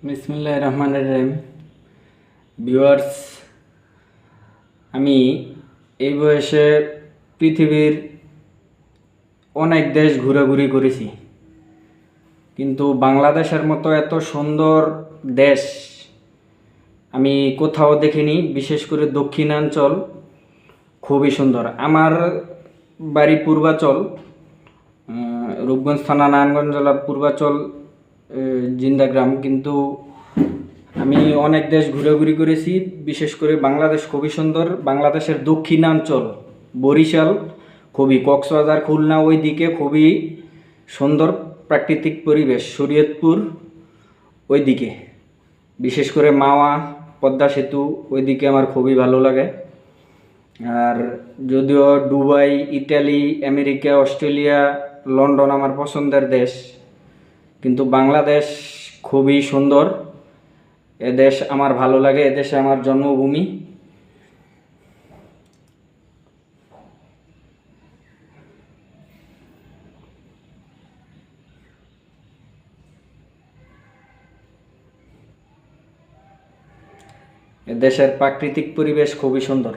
বিসমিল্লাহির রহমানির রহিম। ভিউয়ার্স, আমি এই বয়সে পৃথিবীর অনেক দেশ ঘোরাঘুরি করেছি, কিন্তু বাংলাদেশের মতো এত সুন্দর দেশ আমি কোথাও দেখিনি। বিশেষ করে দক্ষিণাঞ্চল খুবই সুন্দর। আমার বাড়ি পূর্বাচল, রূপগঞ্জ থানা, নারায়ণগঞ্জ জেলা, পূর্বাচল জিন্দা গ্রাম। কিন্তু আমি অনেক দেশ ঘোরাঘুরি করেছি। বিশেষ করে বাংলাদেশ খুবই সুন্দর। বাংলাদেশের দক্ষিণাঞ্চল বরিশাল, খুবই কক্সবাজার, খুলনা ওই দিকে খুবই সুন্দর প্রাকৃতিক পরিবেশ। শরীয়তপুর ওই দিকে, বিশেষ করে মাওয়া, পদ্মা সেতু ওই দিকে আমার খুবই ভালো লাগে। আর যদিও Dubai, Italy, America, Australia, London আমার পছন্দের দেশ, কিন্তু বাংলাদেশ খুবই সুন্দর। এদেশ আমার ভালো লাগে, এদেশে আমার জন্মভূমি। এদেশের প্রাকৃতিক পরিবেশ খুবই সুন্দর।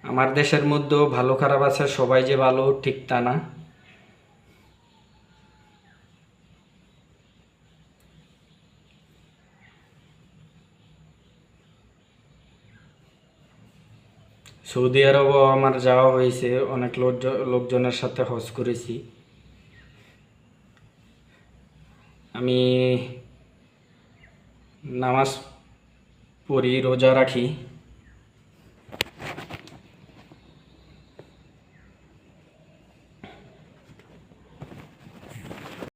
আমার দেশের মধ্যেও ভালো খারাপ আছে, সবাই যে ভালো ঠিক তা না। সৌদি আরবও আমার যাওয়া হয়েছে, অনেক লোকজনের সাথে হজ করেছি। আমি নামাজ পড়ি, রোজা রাখি।